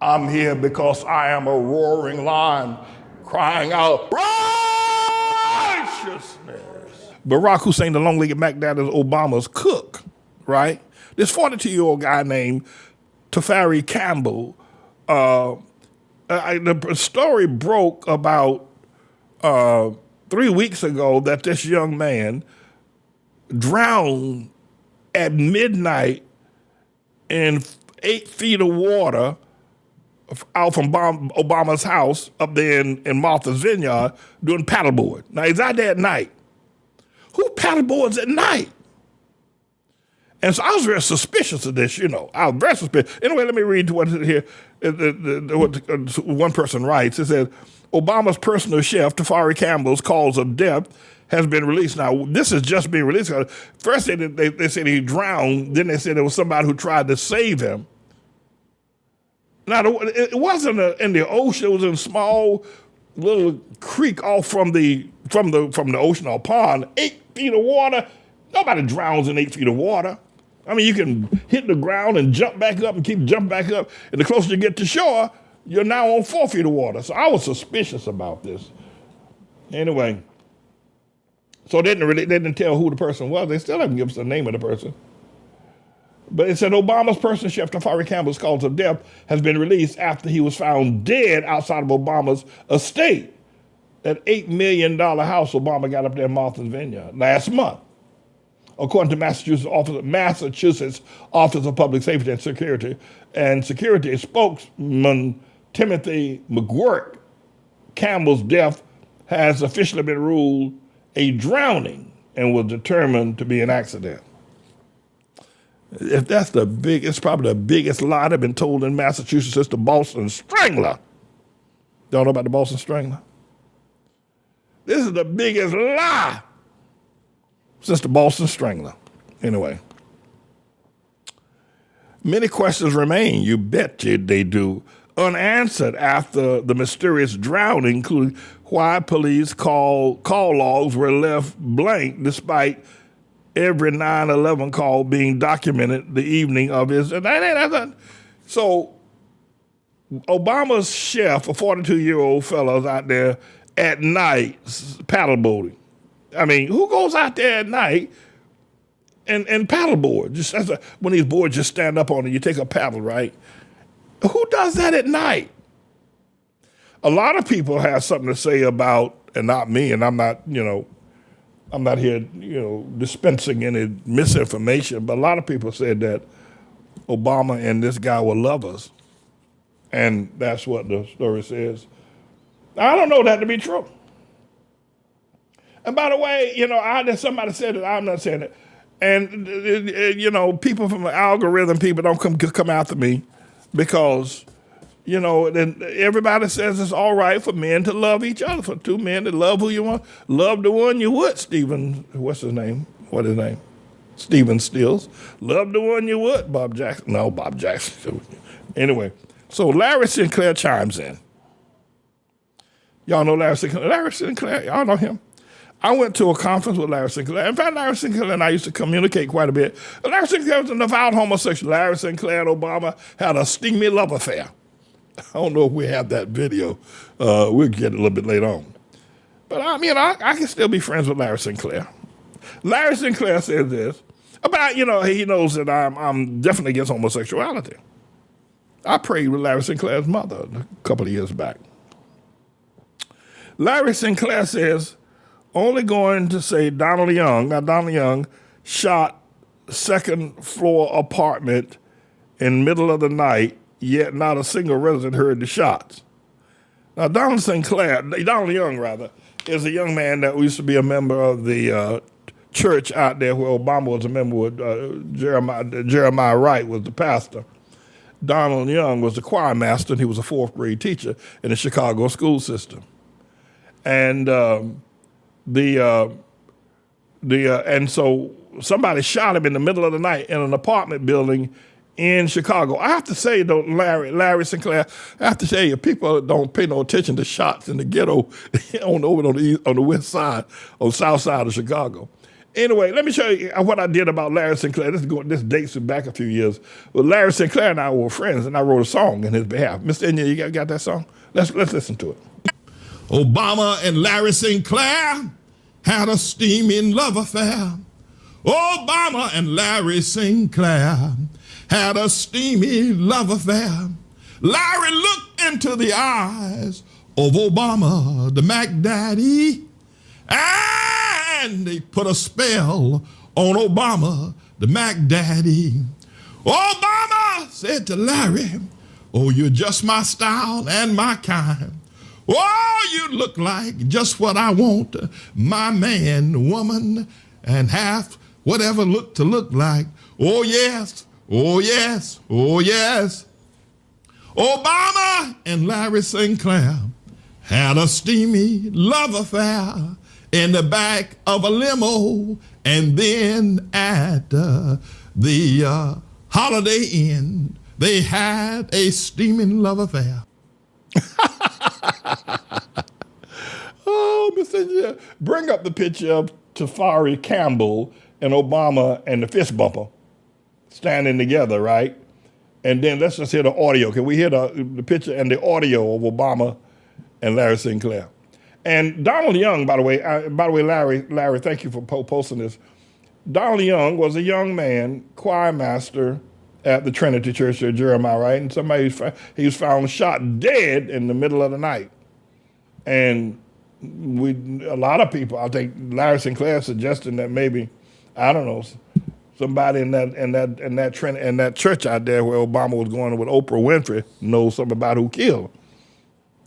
I'm here because I am a roaring lion crying out righteousness. Barack Hussein, the long-legged Mac Dad, is Obama's cook, right? This 42-year-old guy named Tafari Campbell, the story broke about 3 weeks ago that this young man drowned at midnight in 8 feet of water out from Obama's house up there in Martha's Vineyard doing paddleboard. Now, he's out there at night. Who paddleboards at night? And so I was very suspicious of this, I was very suspicious. Anyway, let me read what here. What one person writes. It says, Obama's personal chef, Tafari Campbell's cause of death has been released. Now, this is just being released. First, they said he drowned. Then they said there was somebody who tried to save him. Now, it wasn't in the ocean. It was in a small little creek off from the ocean or pond. 8 feet of water. Nobody drowns in 8 feet of water. I mean, you can hit the ground and jump back up and keep jumping back up. And the closer you get to shore, you're now on 4 feet of water. So I was suspicious about this. Anyway, so they didn't tell who the person was. They still haven't given us the name of the person. But it said Obama's personal chef, Tafari Campbell's cause of death has been released after he was found dead outside of Obama's estate. That $8 million house Obama got up there in Martha's Vineyard last month. According to Massachusetts Office of Public Safety and Security spokesman Timothy McGuirk, Campbell's death has officially been ruled a drowning and was determined to be an accident. If that's it's probably the biggest lie that's been told in Massachusetts since the Boston Strangler. Don't know about the Boston Strangler? This is the biggest lie since the Boston Strangler. Anyway. Many questions remain, you bet they do, unanswered after the mysterious drowning, including why police call logs were left blank despite every 9/11 call being documented the evening of his. So Obama's chef, a 42-year-old fellow, is out there at night paddleboarding. I mean, who goes out there at night and paddleboard? Just when these boards just stand up on it, you take a paddle, right? Who does that at night? A lot of people have something to say about, and not me, and I'm not here, dispensing any misinformation, but a lot of people said that Obama and this guy were lovers. And that's what the story says. I don't know that to be true. And by the way, somebody said it, I'm not saying it. And, people from the algorithm, people don't come after me because, then everybody says it's all right for men to love each other, for two men to love who you want. Love the one you would, Stephen, what's his name? Stephen Stills. Love the one you would, Bob Jackson. No, Bob Jackson. Anyway, so Larry Sinclair chimes in. Y'all know Larry Sinclair? Larry Sinclair, y'all know him. I went to a conference with Larry Sinclair. In fact, Larry Sinclair and I used to communicate quite a bit. Larry Sinclair was an avowed homosexual. Larry Sinclair and Obama had a steamy love affair. I don't know if we have that video. We'll get it a little bit later on. But I can still be friends with Larry Sinclair. Larry Sinclair says this about, he knows that I'm definitely against homosexuality. I prayed with Larry Sinclair's mother a couple of years back. Larry Sinclair says, only going to say Donald Young shot second floor apartment in middle of the night, yet not a single resident heard the shots. Now, Donald Young, is a young man that used to be a member of the church out there where Obama was a member with Jeremiah Wright was the pastor. Donald Young was the choir master, and he was a fourth grade teacher in the Chicago school system. And and so somebody shot him in the middle of the night in an apartment building in Chicago. I have to say, though, Larry Sinclair, I have to tell you, people don't pay no attention to shots in the ghetto on the west side, on the south side of Chicago. Anyway, let me show you what I did about Larry Sinclair. This dates back a few years. Well, Larry Sinclair and I were friends, and I wrote a song in his behalf. Mr. India, you got that song? Let's listen to it. Obama and Larry Sinclair had a steaming love affair. Obama and Larry Sinclair had a steamy love affair. Larry looked into the eyes of Obama, the Mac Daddy, and they put a spell on Obama, the Mac Daddy. Obama said to Larry, oh, you're just my style and my kind. Oh, you look like just what I want, my man, woman, and half whatever look to look like. Oh, yes, oh, yes, oh, yes. Obama and Larry Sinclair had a steamy love affair in the back of a limo, and then at the Holiday Inn, they had a steaming love affair. Oh, Mr. Engineer, bring up the picture of Tafari Campbell and Obama and the fist bumper standing together, right? And then let's just hear the audio. Can we hear the picture and the audio of Obama and Larry Sinclair? And Donald Young, by the way, Larry, thank you for posting this. Donald Young was a young man, choir master at the Trinity Church at Jeremiah, right? And he was found shot dead in the middle of the night. And a lot of people, I think Larry Sinclair suggesting that maybe, I don't know, somebody in that church out there where Obama was going with Oprah Winfrey knows something about who killed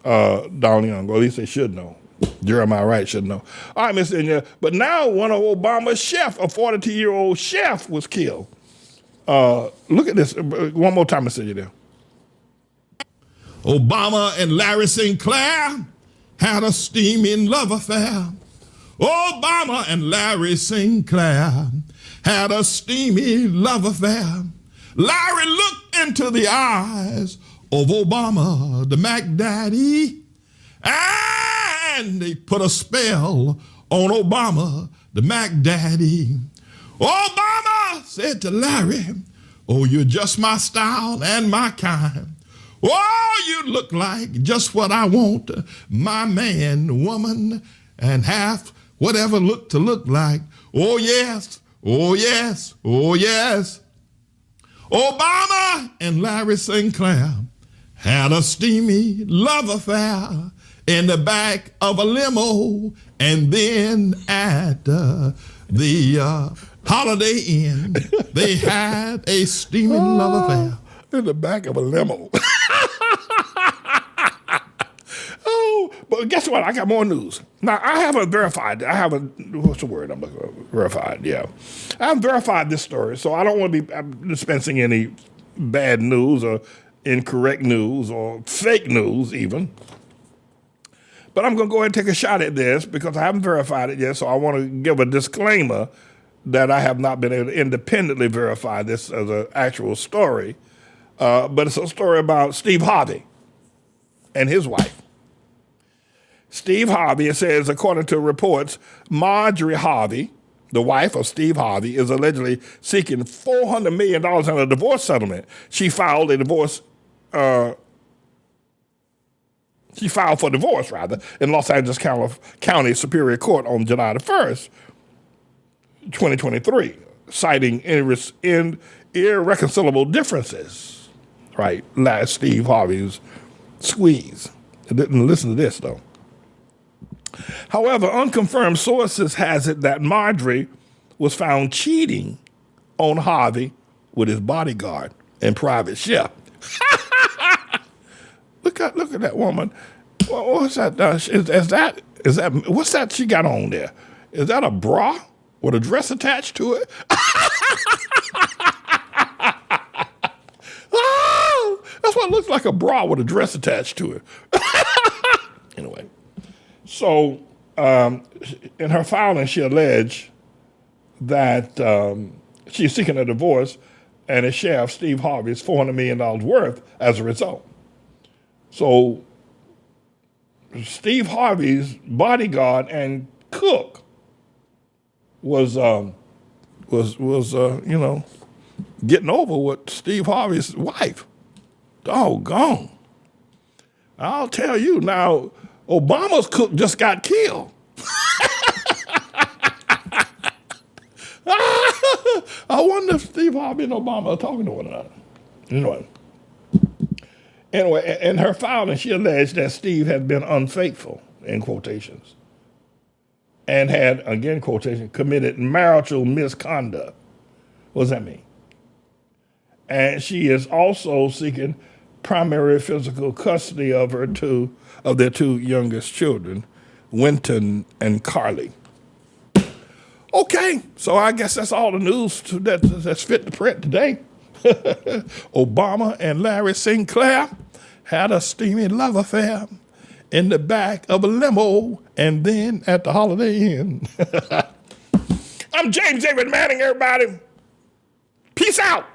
Donald Young, or at least they should know. Jeremiah Wright should know. All right, Mr. Engineer, but now one of Obama's chef, a 42-year-old chef, was killed. Look at this one more time, Mr. Engineer. Obama and Larry Sinclair had a steaming love affair. Obama and Larry Sinclair had a steamy love affair. Larry looked into the eyes of Obama, the Mac Daddy, and they put a spell on Obama, the Mac Daddy. Obama said to Larry, oh, you're just my style and my kind. Oh, you look like just what I want, my man, woman, and half whatever look to look like. Oh, yes, oh, yes, oh, yes. Obama and Larry Sinclair had a steamy love affair in the back of a limo, and then at the Holiday Inn, they had a steaming love affair. In the back of a limo. Oh, but guess what? I got more news. Now, I haven't verified. What's the word I'm looking for? Verified, yeah. I haven't verified this story, so I don't want to be dispensing any bad news or incorrect news or fake news even. But I'm going to go ahead and take a shot at this because I haven't verified it yet, so I want to give a disclaimer that I have not been able to independently verify this as an actual story. But it's a story about Steve Harvey and his wife. Steve Harvey, it says, according to reports, Marjorie Harvey, the wife of Steve Harvey, is allegedly seeking $400 million in a divorce settlement. She filed for divorce, in Los Angeles County Superior Court on July the 1st, 2023, citing irreconcilable differences, right? Last Steve Harvey's squeeze. Listen to this, though. However, unconfirmed sources has it that Marjorie was found cheating on Harvey with his bodyguard and private chef. Look at that woman. What's that? Is that what's that she got on there? Is that a bra with a dress attached to it? Oh, that's what it looks like, a bra with a dress attached to it. Anyway, so in her filing, she alleged that she's seeking a divorce and a share of Steve Harvey's $400 million worth as a result. So Steve Harvey's bodyguard and cook was getting over with Steve Harvey's wife. Doggone. I'll tell you now, Obama's cook just got killed. I wonder if Steve Harvey and Obama are talking to one another. Anyway, in her filing, she alleged that Steve had been unfaithful, in quotations, and had, again, quotation, committed marital misconduct. What does that mean? And she is also seeking primary physical custody of their two youngest children, Winton and Carly. Okay, so I guess that's all the news that's fit to print today. Obama and Larry Sinclair had a steamy love affair in the back of a limo and then at the Holiday Inn. I'm James David Manning, everybody. Peace out.